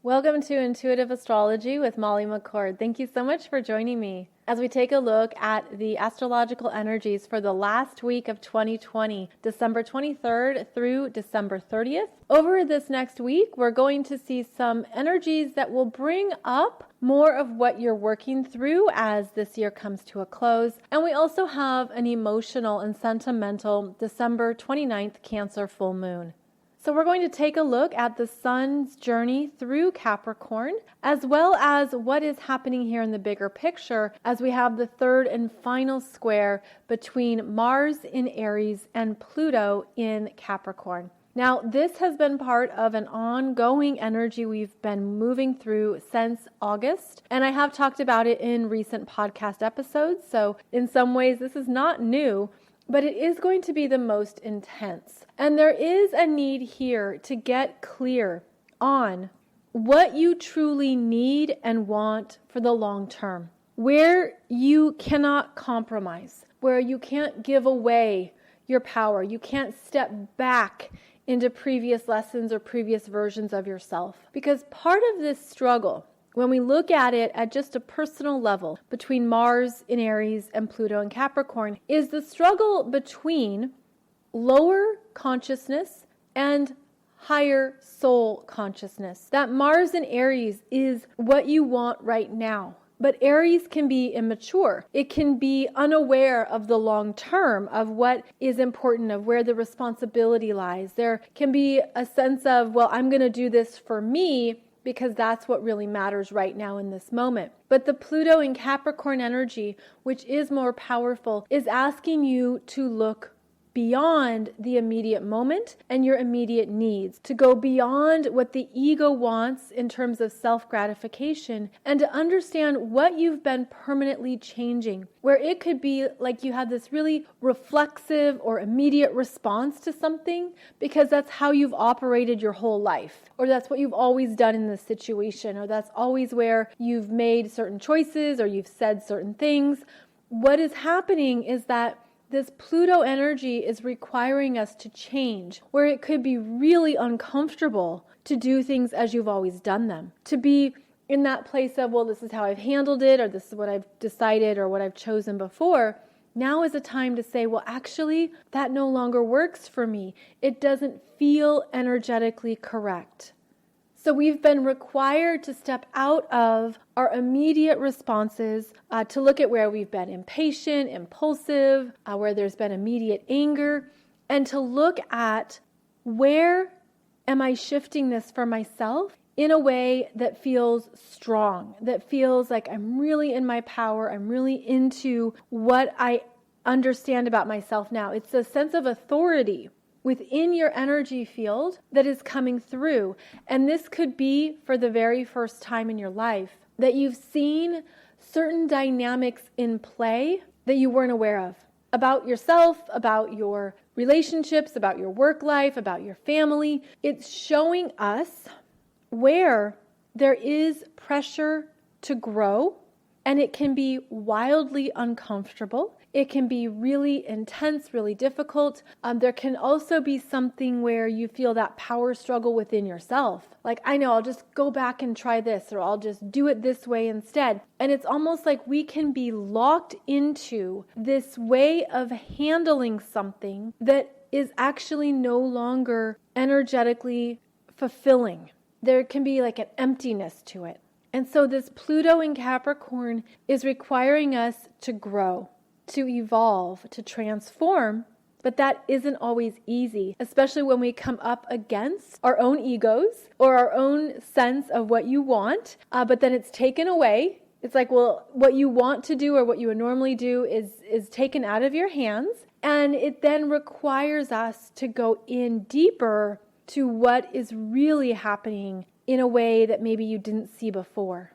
Welcome to Intuitive Astrology with Molly McCord. Thank you so much for joining me as we take a look at the astrological energies for the last week of 2020, December 23rd through December 30th. Over this next week, we're going to see some energies that will bring up more of what you're working through as this year comes to a close. And we also have an emotional and sentimental December 29th Cancer full moon. So we're going to take a look at the sun's journey through Capricorn, as well as what is happening here in the bigger picture as we have the third and final square between Mars in Aries and Pluto in Capricorn. Now, this has been part of an ongoing energy we've been moving through since August, and I have talked about it in recent podcast episodes, so in some ways this is not new, but it is going to be the most intense. And there is a need here to get clear on what you truly need and want for the long term, where you cannot compromise, where you can't give away your power, you can't step back into previous lessons or previous versions of yourself. Because part of this struggle, when we look at it at just a personal level between Mars in Aries and Pluto in Capricorn, is the struggle between lower consciousness and higher soul consciousness. That Mars in Aries is what you want right now. But Aries can be immature. It can be unaware of the long term, of what is important, of where the responsibility lies. There can be a sense of, well, I'm going to do this for me, because that's what really matters right now in this moment. But the Pluto in Capricorn energy, which is more powerful, is asking you to look beyond the immediate moment and your immediate needs, to go beyond what the ego wants in terms of self-gratification, and to understand what you've been permanently changing, where it could be like you had this really reflexive or immediate response to something because that's how you've operated your whole life, or that's what you've always done in this situation, or that's always where you've made certain choices or you've said certain things. What is happening is that this Pluto energy is requiring us to change, where it could be really uncomfortable to do things as you've always done them, to be in that place of, well, this is how I've handled it, or this is what I've decided, or what I've chosen before. Now is a time to say, well, actually, that no longer works for me. It doesn't feel energetically correct. So we've been required to step out of our immediate responses, to look at where we've been impatient, impulsive, where there's been immediate anger, and to look at where am I shifting this for myself in a way that feels strong, that feels like I'm really in my power, I'm really into what I understand about myself now. It's a sense of authority within your energy field that is coming through. And this could be for the very first time in your life that you've seen certain dynamics in play that you weren't aware of, about yourself, about your relationships, about your work life, about your family. It's showing us where there is pressure to grow, and it can be wildly uncomfortable. It can be really intense, really difficult. There can also be something where you feel that power struggle within yourself. Like, I know, I'll just go back and try this, or I'll just do it this way instead. And it's almost like we can be locked into this way of handling something that is actually no longer energetically fulfilling. There can be like an emptiness to it. And so this Pluto in Capricorn is requiring us to grow, to evolve, to transform, but that isn't always easy, especially when we come up against our own egos or our own sense of what you want, but then it's taken away. It's like, well, what you want to do or what you would normally do is taken out of your hands, and it then requires us to go in deeper to what is really happening in a way that maybe you didn't see before.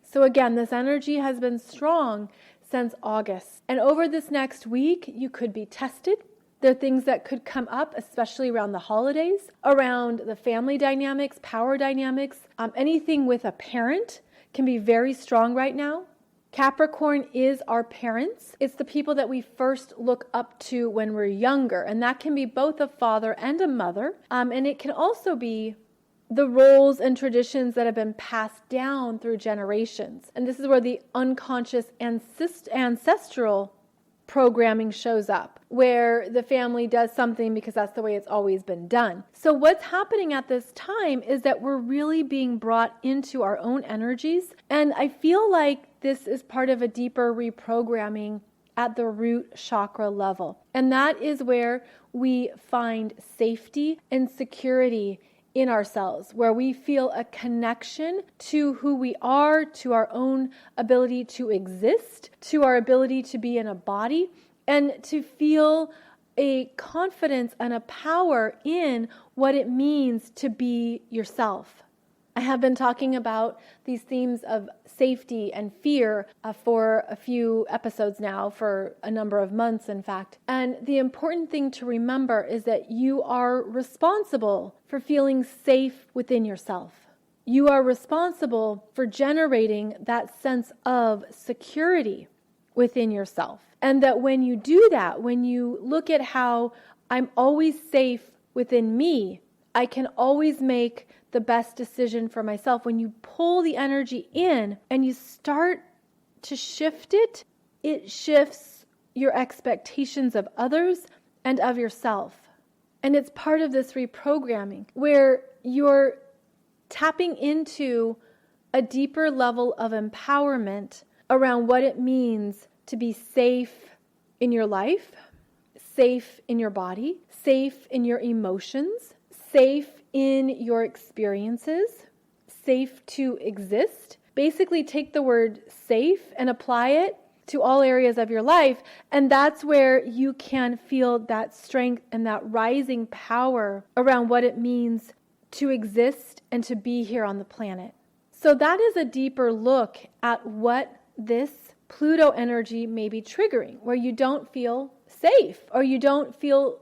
So again, this energy has been strong since August. And over this next week, you could be tested. There are things that could come up, especially around the holidays, around the family dynamics, power dynamics. Anything with a parent can be very strong right now. Capricorn is our parents. It's the people that we first look up to when we're younger. And that can be both a father and a mother. And it can also be the roles and traditions that have been passed down through generations. And this is where the unconscious ancestral programming shows up, where the family does something because that's the way it's always been done. So what's happening at this time is that we're really being brought into our own energies. And I feel like this is part of a deeper reprogramming at the root chakra level. And that is where we find safety and security in ourselves, where we feel a connection to who we are, to our own ability to exist, to our ability to be in a body, and to feel a confidence and a power in what it means to be yourself. I have been talking about these themes of safety and fear for a few episodes now, for a number of months, in fact. And the important thing to remember is that you are responsible for feeling safe within yourself. You are responsible for generating that sense of security within yourself. And that when you do that, when you look at how I'm always safe within me, I can always make the best decision for myself. When you pull the energy in and you start to shift it, it shifts your expectations of others and of yourself. And it's part of this reprogramming where you're tapping into a deeper level of empowerment around what it means to be safe in your life, safe in your body, safe in your emotions, safe in your experiences, safe to exist. Basically, take the word safe and apply it to all areas of your life. And that's where you can feel that strength and that rising power around what it means to exist and to be here on the planet. So that is a deeper look at what this Pluto energy may be triggering, where you don't feel safe, or you don't feel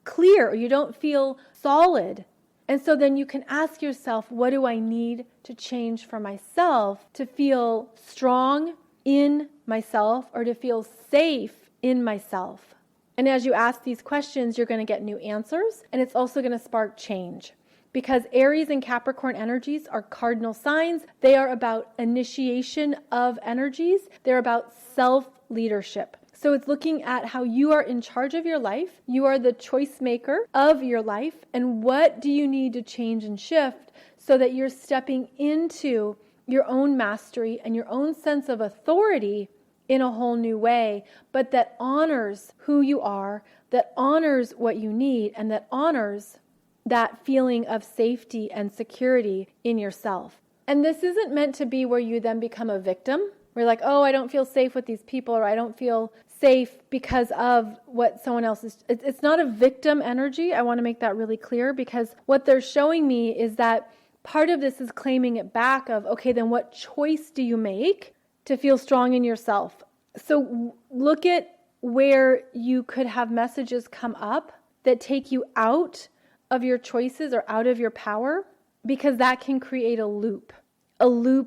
clear, or you don't feel solid. And so then you can ask yourself, what do I need to change for myself to feel strong in myself, or to feel safe in myself? And as you ask these questions, you're going to get new answers, and it's also going to spark change. Because Aries and Capricorn energies are cardinal signs. They are about initiation of energies. They're about self-leadership. So it's looking at how you are in charge of your life. You are the choice maker of your life. And what do you need to change and shift so that you're stepping into your own mastery and your own sense of authority in a whole new way, but that honors who you are, that honors what you need, and that honors that feeling of safety and security in yourself. And this isn't meant to be where you then become a victim. We're like, oh, I don't feel safe with these people, or I don't feel safe because of what someone else is. It's not a victim energy. I want to make that really clear, because what they're showing me is that part of this is claiming it back of, okay, then what choice do you make to feel strong in yourself? So look at where you could have messages come up that take you out of your choices or out of your power, because that can create a loop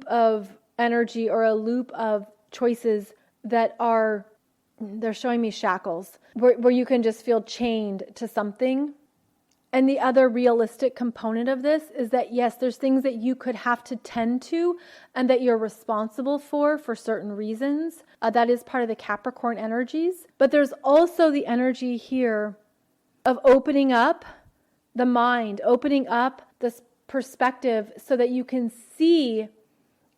of energy, or a loop of choices that are, they're showing me shackles, where you can just feel chained to something. And the other realistic component of this is that, yes, there's things that you could have to tend to and that you're responsible for certain reasons. That is part of the Capricorn energies. But there's also the energy here of opening up the mind, opening up this perspective so that you can see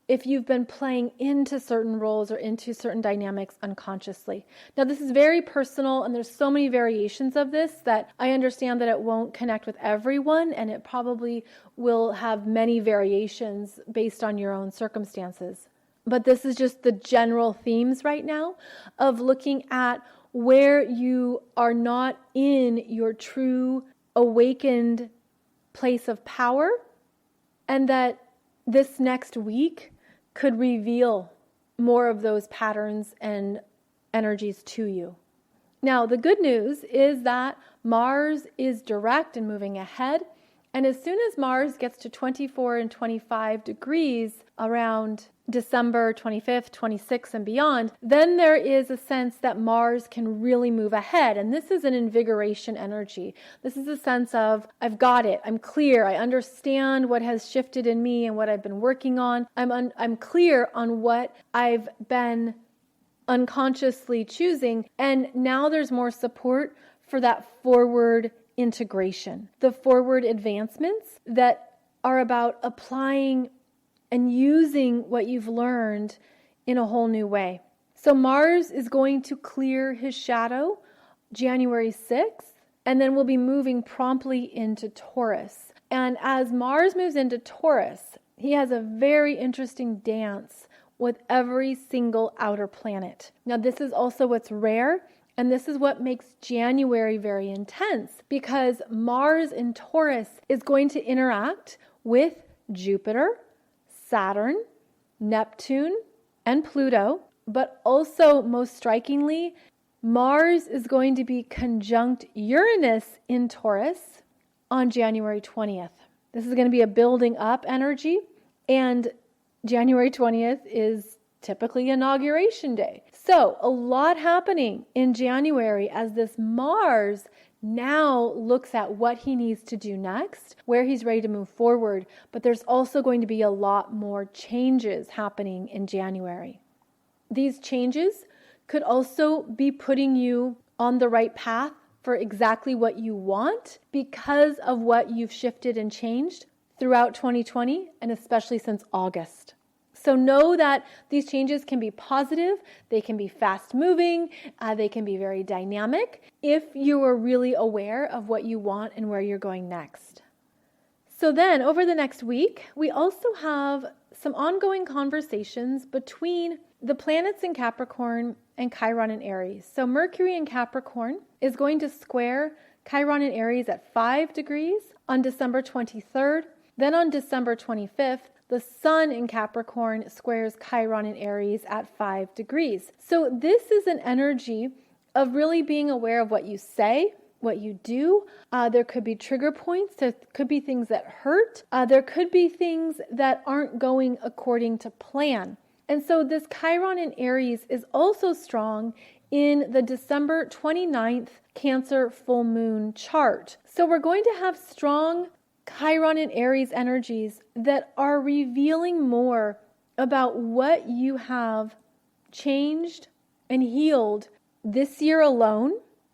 if you've been playing into certain roles or into certain dynamics unconsciously. Now, this is very personal, and there's so many variations of this that I understand that it won't connect with everyone, and it probably will have many variations based on your own circumstances. But this is just the general themes right now of looking at where you are not in your true awakened place of power, and that this next week could reveal more of those patterns and energies to you. Now, the good news is that Mars is direct and moving ahead, And as soon as Mars gets to 24 and 25 degrees around December 25th, 26th, and beyond, then there is a sense that Mars can really move ahead. And this is an invigoration energy. This is a sense of, I've got it. I'm clear. I understand what has shifted in me and what I've been working on. I'm clear on what I've been unconsciously choosing. And now there's more support for that forward integration, the forward advancements that are about applying and using what you've learned in a whole new way. So Mars is going to clear his shadow January 6th, and then we'll be moving promptly into Taurus. And as Mars moves into Taurus, he has a very interesting dance with every single outer planet. Now, this is also what's rare, and this is what makes January very intense, because Mars in Taurus is going to interact with Jupiter, Saturn, Neptune, and Pluto, but also most strikingly, Mars is going to be conjunct Uranus in Taurus on January 20th. This is going to be a building up energy, and January 20th is typically inauguration day. So a lot happening in January as this Mars now looks at what he needs to do next, where he's ready to move forward. But there's also going to be a lot more changes happening in January. These changes could also be putting you on the right path for exactly what you want because of what you've shifted and changed throughout 2020, and especially since August. So know that these changes can be positive, they can be fast moving, they can be very dynamic if you are really aware of what you want and where you're going next. So then over the next week, we also have some ongoing conversations between the planets in Capricorn and Chiron and Aries. So Mercury in Capricorn is going to square Chiron and Aries at 5 degrees on December 23rd. Then on December 25th, the Sun in Capricorn squares Chiron and Aries at 5 degrees. So this is an energy of really being aware of what you say, what you do. There could be trigger points. There could be things that hurt. There could be things that aren't going according to plan. And so this Chiron in Aries is also strong in the December 29th Cancer full moon chart. So we're going to have strong Chiron and Aries energies that are revealing more about what you have changed and healed this year alone.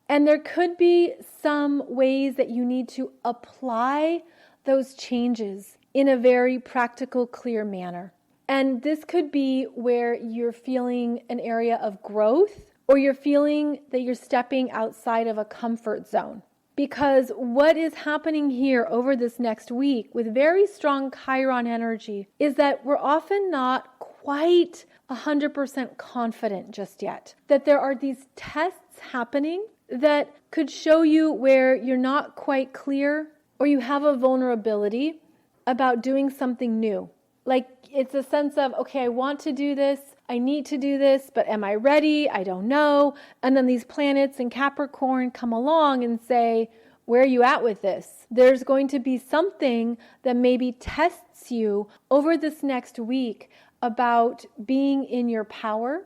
And there could be some ways that you need to apply those changes in a very practical, clear manner. And this could be where you're feeling an area of growth, or you're feeling that you're stepping outside of a comfort zone. Because what is happening here over this next week with very strong Chiron energy is that we're often not quite 100% confident just yet. That there are these tests happening that could show you where you're not quite clear, or you have a vulnerability about doing something new. Like it's a sense of, okay, I want to do this, I need to do this, but am I ready? I don't know. And then these planets in Capricorn come along and say, where are you at with this? There's going to be something that maybe tests you over this next week about being in your power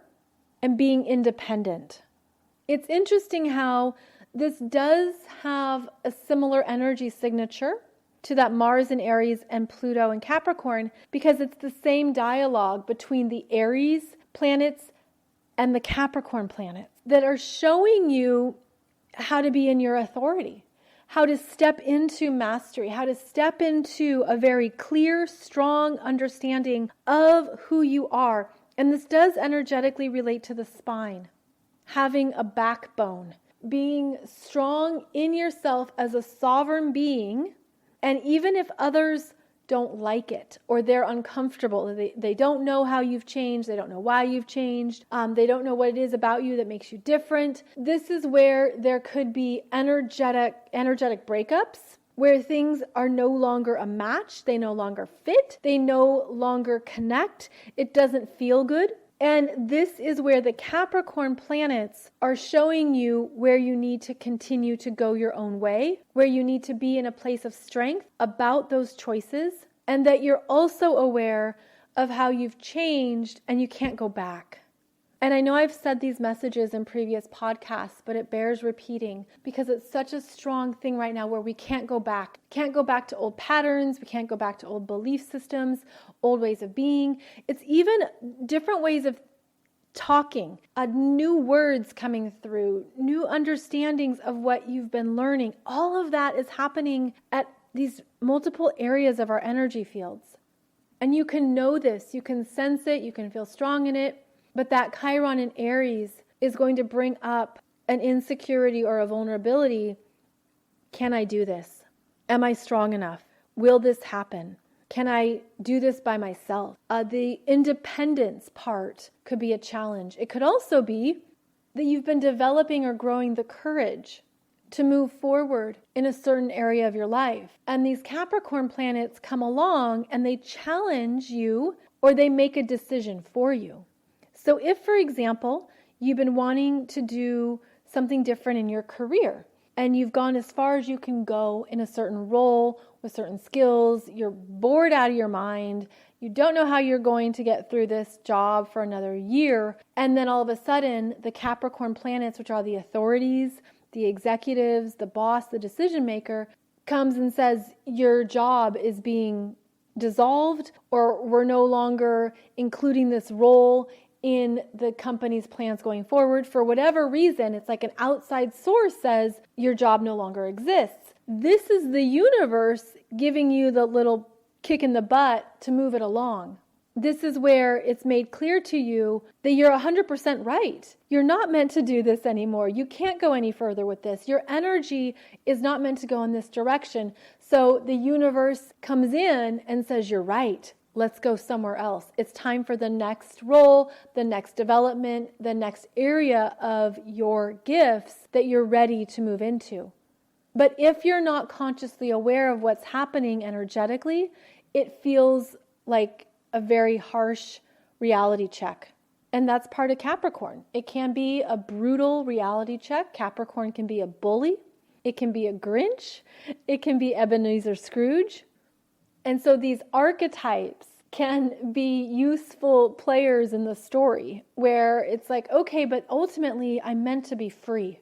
and being independent. It's interesting how this does have a similar energy signature to that Mars in Aries and Pluto in Capricorn, because it's the same dialogue between the Aries planets and the Capricorn planets that are showing you how to be in your authority, how to step into mastery, how to step into a very clear, strong understanding of who you are. And this does energetically relate to the spine, having a backbone, being strong in yourself as a sovereign being. And even if others don't like it, or they're uncomfortable, they don't know how you've changed, they don't know why you've changed, they don't know what it is about you that makes you different. This is where there could be energetic breakups, where things are no longer a match, they no longer fit, they no longer connect, it doesn't feel good. And this is where the Capricorn planets are showing you where you need to continue to go your own way, where you need to be in a place of strength about those choices, and that you're also aware of how you've changed and you can't go back. And I know I've said these messages in previous podcasts, but it bears repeating because it's such a strong thing right now where we can't go back. Can't go back to old patterns. We can't go back to old belief systems, old ways of being. It's even different ways of talking, new words coming through, new understandings of what you've been learning. All of that is happening at these multiple areas of our energy fields. And you can know this, you can sense it, you can feel strong in it. But that Chiron in Aries is going to bring up an insecurity or a vulnerability. Can I do this? Am I strong enough? Will this happen? Can I do this by myself? The independence part could be a challenge. It could also be that you've been developing or growing the courage to move forward in a certain area of your life. And these Capricorn planets come along and they challenge you or they make a decision for you. So if, for example, you've been wanting to do something different in your career and you've gone as far as you can go in a certain role with certain skills, you're bored out of your mind, you don't know how you're going to get through this job for another year, and then all of a sudden the Capricorn planets, which are the authorities, the executives, the boss, the decision maker, comes and says your job is being dissolved or we're no longer including this role in the company's plans going forward. For whatever reason, it's like an outside source says your job no longer exists. This is the universe giving you the little kick in the butt to move it along. This is where it's made clear to you that you're 100% right. You're not meant to do this anymore. You can't go any further with this. Your energy is not meant to go in this direction. So the universe comes in and says, you're right. Let's go somewhere else. It's time for the next role, the next development, the next area of your gifts that you're ready to move into. But if you're not consciously aware of what's happening energetically, it feels like a very harsh reality check. And that's part of Capricorn. It can be a brutal reality check. Capricorn can be a bully. It can be a Grinch. It can be Ebenezer Scrooge. And so these archetypes can be useful players in the story where it's like, okay, but ultimately I'm meant to be free.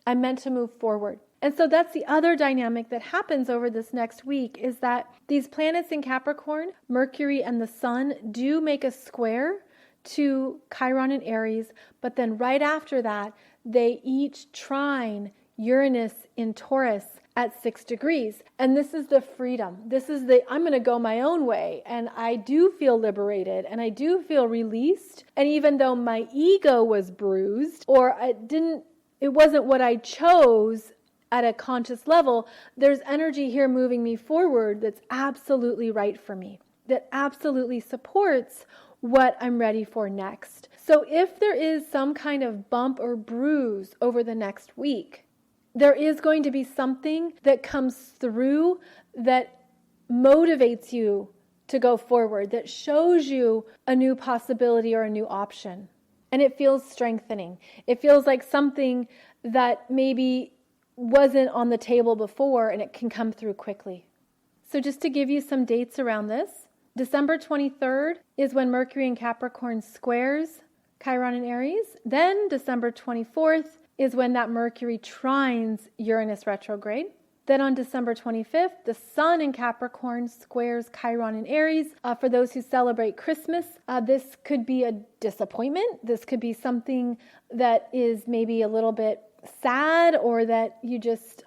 I'm meant to move forward. And so that's the other dynamic that happens over this next week is that these planets in Capricorn, Mercury and the Sun, do make a square to Chiron and Aries, but then right after that, they each trine Uranus in Taurus at 6 degrees. And this is the freedom. This is I'm going to go my own way. And I do feel liberated and I do feel released. And even though my ego was bruised or it wasn't what I chose at a conscious level, there's energy here moving me forward that's absolutely right for me, that absolutely supports what I'm ready for next. So if there is some kind of bump or bruise over the next week, there is going to be something that comes through that motivates you to go forward, that shows you a new possibility or a new option. And it feels strengthening. It feels like something that maybe wasn't on the table before and it can come through quickly. So just to give you some dates around this, December 23rd is when Mercury in Capricorn squares Chiron and Aries. Then December 24th is when that Mercury trines Uranus retrograde. Then on December 25th, the Sun in Capricorn squares Chiron and Aries. For those who celebrate Christmas, this could be a disappointment. This could be something that is maybe a little bit sad or that you just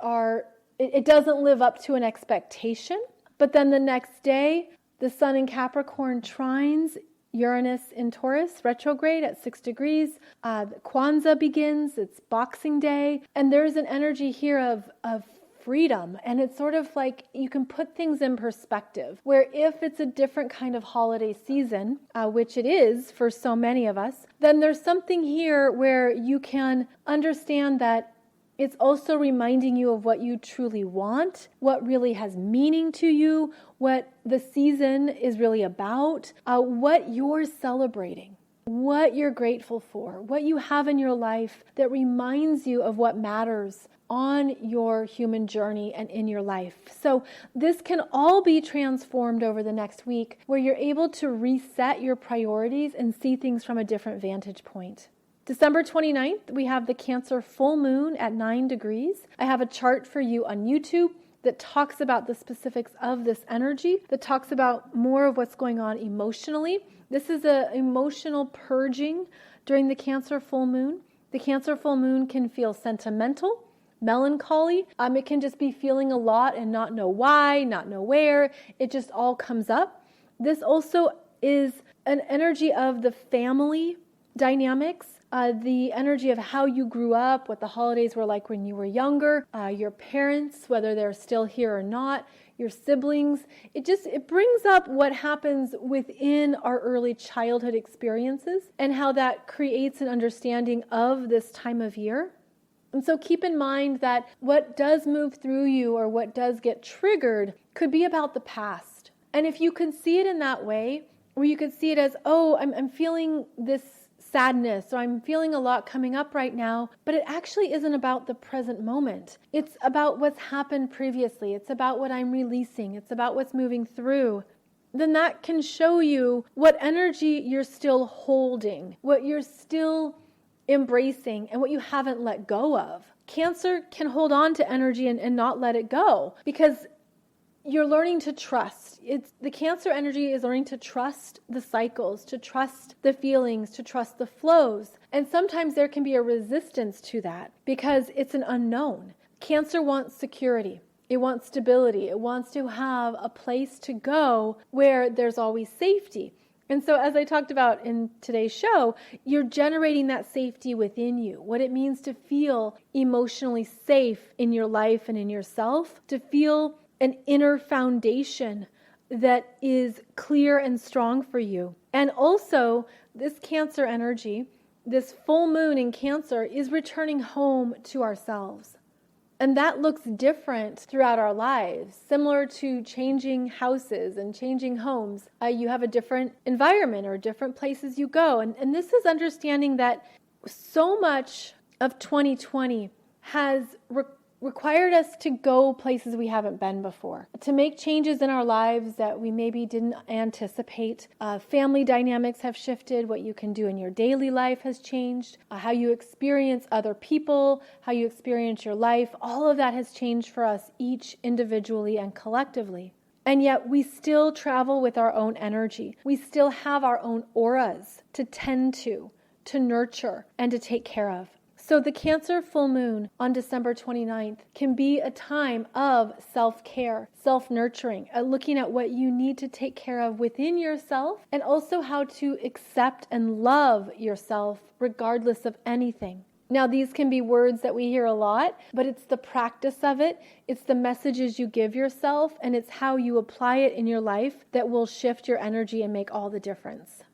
it doesn't live up to an expectation. But then the next day, the Sun in Capricorn trines Uranus in Taurus, retrograde at 6 degrees. Kwanzaa begins, it's Boxing Day, and there's an energy here of freedom. And it's sort of like you can put things in perspective, where if it's a different kind of holiday season, which it is for so many of us, then there's something here where you can understand that it's also reminding you of what you truly want, what really has meaning to you, what the season is really about, what you're celebrating. what you're grateful for, what you have in your life that reminds you of what matters on your human journey and in your life. So this can all be transformed over the next week, where you're able to reset your priorities and see things from a different vantage point. December 29th, we have the Cancer full moon at 9 degrees. I have a chart for you on YouTube that talks about the specifics of this energy, that talks about more of what's going on emotionally. This is an emotional purging during the Cancer full moon. The Cancer full moon can feel sentimental, melancholy. It can just be feeling a lot and not know why, not know where. It just all comes up. This also is an energy of the family dynamics, the energy of how you grew up, what the holidays were like when you were younger, your parents, whether they're still here or not, your siblings. It brings up what happens within our early childhood experiences and how that creates an understanding of this time of year. And so keep in mind that what does move through you or what does get triggered could be about the past. And if you can see it in that way, where you could see it as, oh, I'm feeling this sadness, or I'm feeling a lot coming up right now, but it actually isn't about the present moment. It's about what's happened previously. It's about what I'm releasing. It's about what's moving through. Then that can show you what energy you're still holding, what you're still embracing, and what you haven't let go of. Cancer can hold on to energy and not let it go, because you're learning to trust. The Cancer energy is learning to trust the cycles, to trust the feelings, to trust the flows. And sometimes there can be a resistance to that because it's an unknown. Cancer wants security. It wants stability. It wants to have a place to go where there's always safety. And so, as I talked about in today's show, you're generating that safety within you. What it means to feel emotionally safe in your life and in yourself, to feel an inner foundation that is clear and strong for you. And also, this Cancer energy, this full moon in Cancer, is returning home to ourselves. And that looks different throughout our lives, similar to changing houses and changing homes. You have a different environment or different places you go. And this is understanding that so much of 2020 has required us to go places we haven't been before, to make changes in our lives that we maybe didn't anticipate. Family dynamics have shifted. What you can do in your daily life has changed. How you experience other people, how you experience your life, all of that has changed for us each individually and collectively. And yet we still travel with our own energy. We still have our own auras to tend to nurture, and to take care of. So the Cancer full moon on December 29th can be a time of self-care, self-nurturing, looking at what you need to take care of within yourself, and also how to accept and love yourself regardless of anything. Now, these can be words that we hear a lot, but it's the practice of it. It's the messages you give yourself, and it's how you apply it in your life that will shift your energy and make all the difference.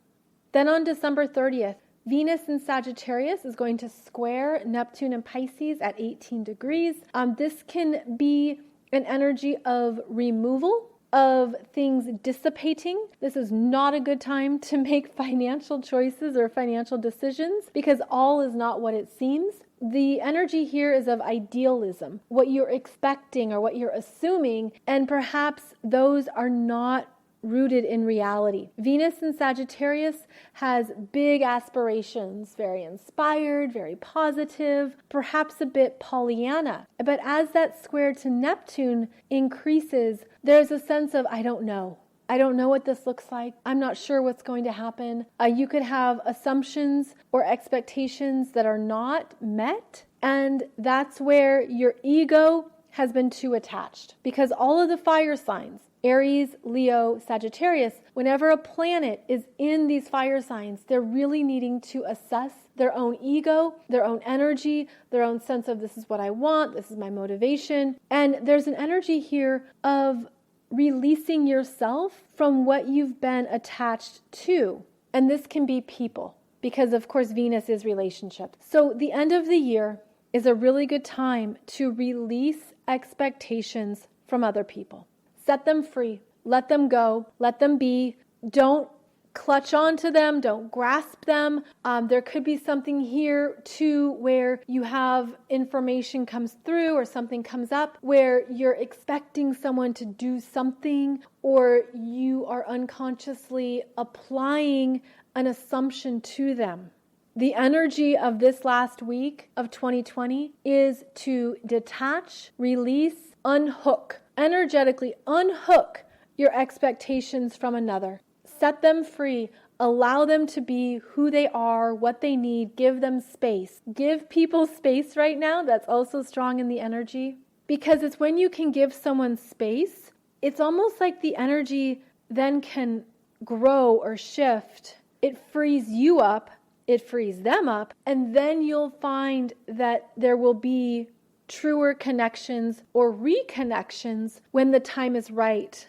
Then on December 30th, Venus in Sagittarius is going to square Neptune and Pisces at 18 degrees. This can be an energy of removal, of things dissipating. This is not a good time to make financial choices or financial decisions, because all is not what it seems. The energy here is of idealism, what you're expecting or what you're assuming, and perhaps those are not rooted in reality. Venus in Sagittarius has big aspirations, very inspired, very positive, perhaps a bit Pollyanna. But as that square to Neptune increases, there's a sense of, I don't know. I don't know what this looks like. I'm not sure what's going to happen. You could have assumptions or expectations that are not met. And that's where your ego has been too attached. Because all of the fire signs, Aries, Leo, Sagittarius, whenever a planet is in these fire signs, they're really needing to assess their own ego, their own energy, their own sense of this is what I want, this is my motivation. And there's an energy here of releasing yourself from what you've been attached to. And this can be people, because of course Venus is relationships. So the end of the year is a really good time to release expectations from other people. Set them free. Let them go. Let them be. Don't clutch onto them, don't grasp them. There could be something here too where you have information comes through or something comes up where you're expecting someone to do something, or you are unconsciously applying an assumption to them. The energy of this last week of 2020 is to detach, release, unhook, energetically unhook your expectations from another. Set them free. Allow them to be who they are, what they need. Give them space. Give people space right now. That's also strong in the energy. Because it's when you can give someone space, it's almost like the energy then can grow or shift. It frees you up. It frees them up. And then you'll find that there will be truer connections or reconnections when the time is right.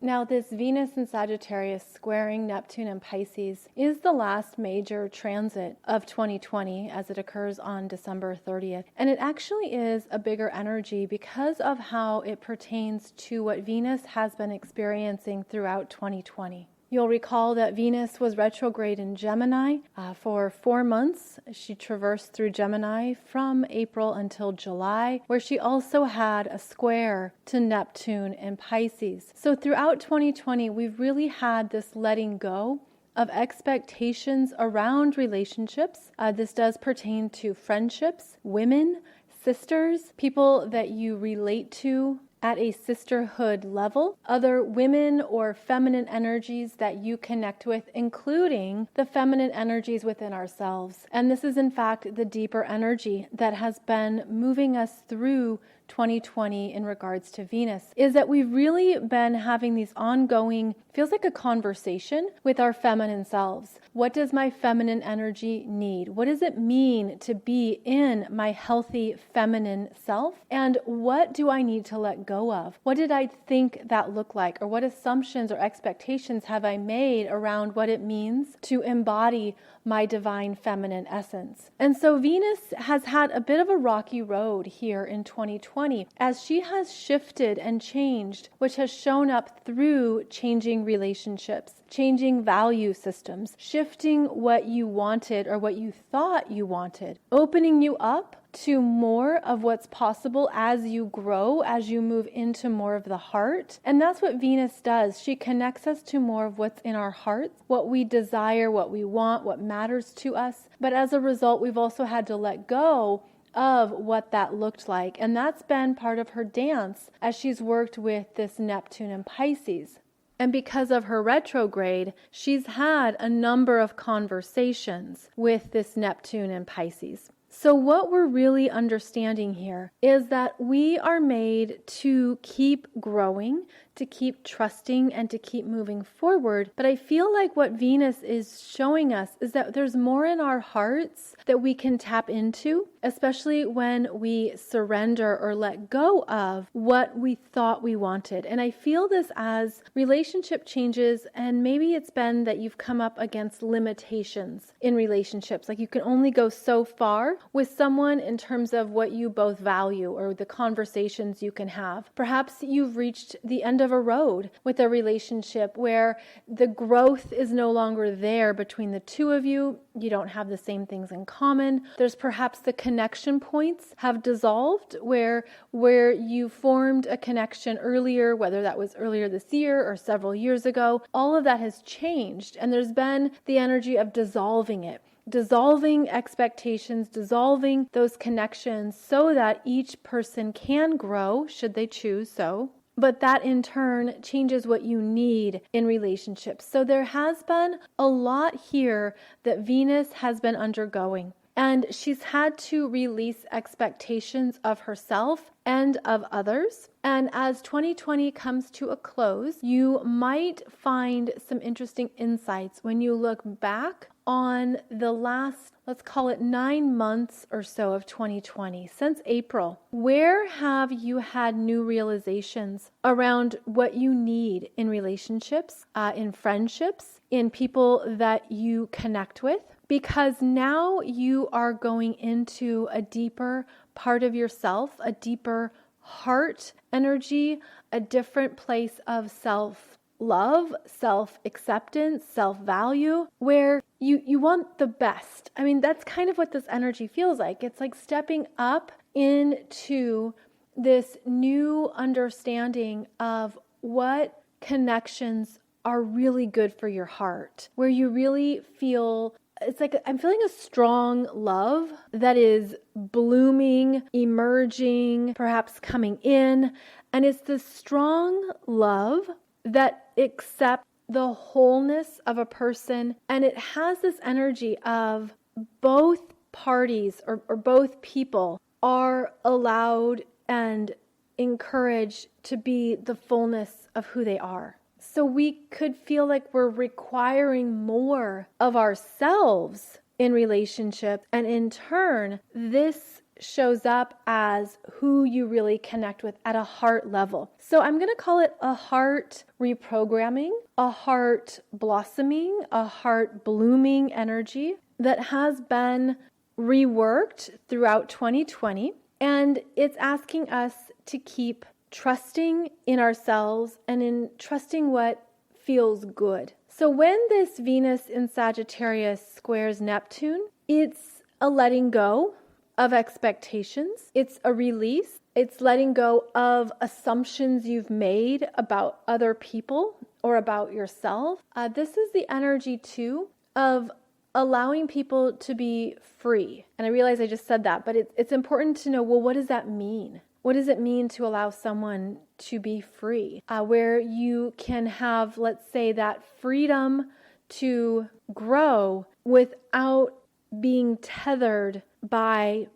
Now, this Venus in Sagittarius squaring Neptune and Pisces is the last major transit of 2020 as it occurs on December 30th. And it actually is a bigger energy because of how it pertains to what Venus has been experiencing throughout 2020. You'll recall that Venus was retrograde in Gemini for 4 months. She traversed through Gemini from April until July, where she also had a square to Neptune and Pisces. So throughout 2020, we've really had this letting go of expectations around relationships. This does pertain to friendships, women, sisters, people that you relate to at a sisterhood level, other women or feminine energies that you connect with, including the feminine energies within ourselves. And this is in fact the deeper energy that has been moving us through 2020 in regards to Venus, is that we've really been having these ongoing, feels like a conversation with our feminine selves. What does my feminine energy need? What does it mean to be in my healthy feminine self? And what do I need to let go of? What did I think that looked like? Or what assumptions or expectations have I made around what it means to embody my divine feminine essence? And so Venus has had a bit of a rocky road here in 2020 as she has shifted and changed, which has shown up through changing relationships, changing value systems, shifting what you wanted or what you thought you wanted, opening you up to more of what's possible as you grow, as you move into more of the heart. And that's what Venus does. She connects us to more of what's in our hearts, what we desire, what we want, what matters to us. But as a result, we've also had to let go of what that looked like. And that's been part of her dance as she's worked with this Neptune and Pisces. And because of her retrograde, she's had a number of conversations with this Neptune and Pisces. So what we're really understanding here is that we are made to keep growing, to keep trusting, and to keep moving forward. But I feel like what Venus is showing us is that there's more in our hearts that we can tap into, especially when we surrender or let go of what we thought we wanted. And I feel this as relationship changes, and maybe it's been that you've come up against limitations in relationships. Like you can only go so far with someone in terms of what you both value or the conversations you can have. Perhaps you've reached the end of a road with a relationship where the growth is no longer there between the two of you. You don't have the same things in common. There's perhaps the connection points have dissolved where you formed a connection earlier, whether that was earlier this year or several years ago. All of that has changed, and there's been the energy of dissolving it. Dissolving expectations, dissolving those connections so that each person can grow, should they choose so. But that in turn changes what you need in relationships. So there has been a lot here that Venus has been undergoing. And she's had to release expectations of herself and of others. And as 2020 comes to a close, you might find some interesting insights when you look back on the last, let's call it 9 months or so of 2020, since April. Where have you had new realizations around what you need in relationships, in friendships, in people that you connect with? Because now you are going into a deeper part of yourself, a deeper heart energy, a different place of self. self-love, self-acceptance, self-value, where you want the best. I mean, that's kind of what this energy feels like. It's like stepping up into this new understanding of what connections are really good for your heart, where you really feel, it's like I'm feeling a strong love that is blooming, emerging, perhaps coming in. And it's this strong love that accepts the wholeness of a person. And it has this energy of both parties or both people are allowed and encouraged to be the fullness of who they are. So we could feel like we're requiring more of ourselves in relationships. And in turn, this shows up as who you really connect with at a heart level. So I'm going to call it a heart reprogramming, a heart blossoming, a heart blooming energy that has been reworked throughout 2020. And it's asking us to keep trusting in ourselves and in trusting what feels good. So when this Venus in Sagittarius squares Neptune, it's a letting go of expectations. It's a release. It's letting go of assumptions you've made about other people or about yourself. This is the energy too of allowing people to be free. And I realize I just said that, but it's important to know, well, what does that mean? What does it mean to allow someone to be free? Where you can have, let's say, that freedom to grow without being tethered by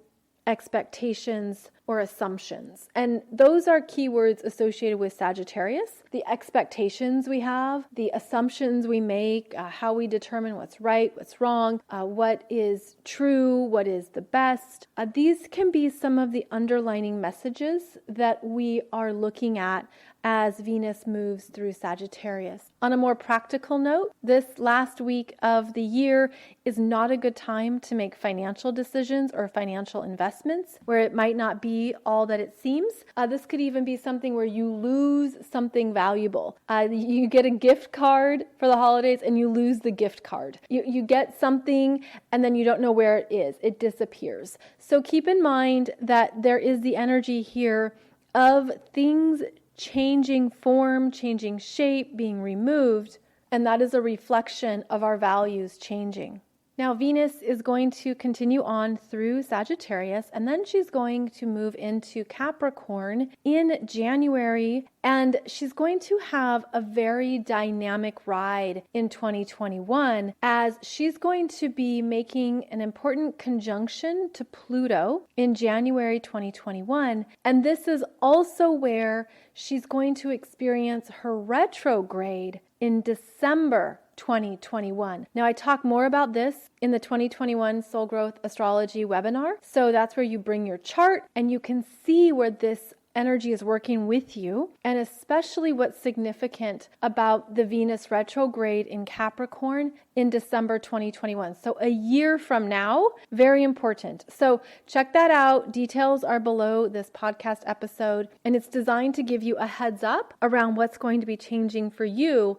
expectations or assumptions. And those are keywords associated with Sagittarius. The expectations we have, the assumptions we make, how we determine what's right, what's wrong, what is true, what is the best. These can be some of the underlining messages that we are looking at as Venus moves through Sagittarius. On a more practical note, this last week of the year is not a good time to make financial decisions or financial investments where it might not be all that it seems. This could even be something where you lose something valuable. You get a gift card for the holidays and you lose the gift card. You get something and then you don't know where it is. It disappears. So keep in mind that there is the energy here of things changing form, changing shape, being removed, and that is a reflection of our values changing. Now, Venus is going to continue on through Sagittarius, and then she's going to move into Capricorn in January, and she's going to have a very dynamic ride in 2021 as she's going to be making an important conjunction to Pluto in January 2021, and this is also where she's going to experience her retrograde in December 2021. Now, I talk more about this in the 2021 Soul Growth Astrology webinar. So that's where you bring your chart and you can see where this energy is working with you, and especially what's significant about the Venus retrograde in Capricorn in December 2021. So a year from now, very important. So check that out. Details are below this podcast episode, and it's designed to give you a heads up around what's going to be changing for you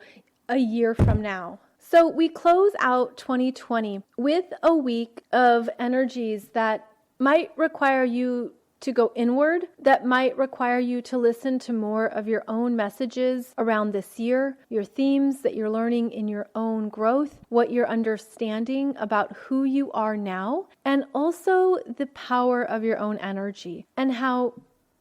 a year from now. So we close out 2020 with a week of energies that might require you to go inward, that might require you to listen to more of your own messages around this year, your themes that you're learning in your own growth, what you're understanding about who you are now, and also the power of your own energy and how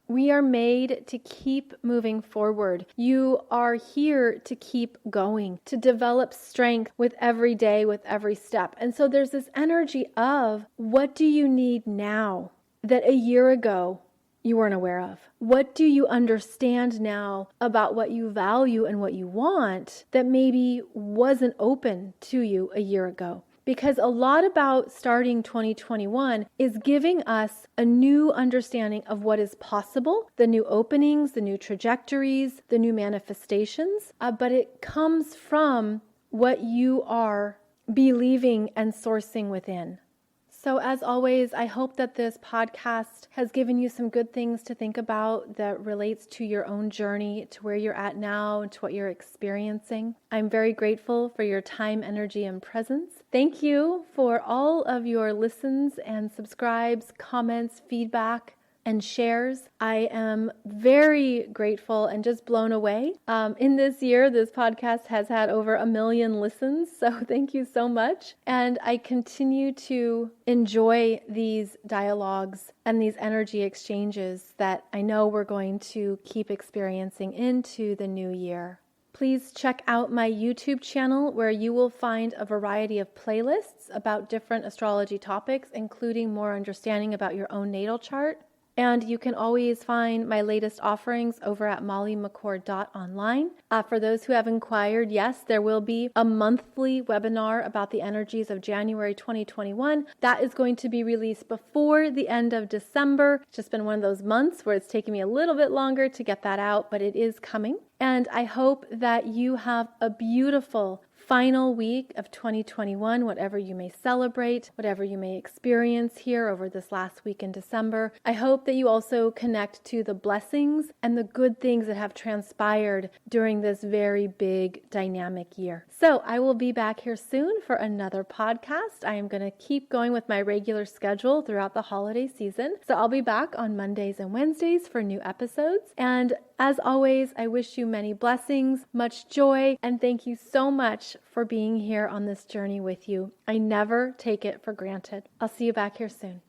we are made to keep moving forward. You are here to keep going, to develop strength with every day, with every step. And so there's this energy of what do you need now that a year ago you weren't aware of? What do you understand now about what you value and what you want that maybe wasn't open to you a year ago? Because a lot about starting 2021 is giving us a new understanding of what is possible, the new openings, the new trajectories, the new manifestations, but it comes from what you are believing and sourcing within. So as always, I hope that this podcast has given you some good things to think about that relates to your own journey, to where you're at now, and to what you're experiencing. I'm very grateful for your time, energy, and presence. Thank you for all of your listens and subscribes, comments, feedback, and shares. I am very grateful and just blown away. In this year, this podcast has had over 1 million listens, so thank you so much. And I continue to enjoy these dialogues and these energy exchanges that I know we're going to keep experiencing into the new year. Please check out my YouTube channel, where you will find a variety of playlists about different astrology topics, including more understanding about your own natal chart. And you can always find my latest offerings over at mollymccord.online. For those who have inquired, yes, there will be a monthly webinar about the energies of January 2021. That is going to be released before the end of December. It's just been one of those months where it's taken me a little bit longer to get that out, but it is coming. And I hope that you have a beautiful final week of 2021, whatever you may celebrate, whatever you may experience here over this last week in December. I hope that you also connect to the blessings and the good things that have transpired during this very big dynamic year. So I will be back here soon for another podcast. I am going to keep going with my regular schedule throughout the holiday season. So I'll be back on Mondays and Wednesdays for new episodes. And as always, I wish you many blessings, much joy, and thank you so much for being here on this journey with you. I never take it for granted. I'll see you back here soon.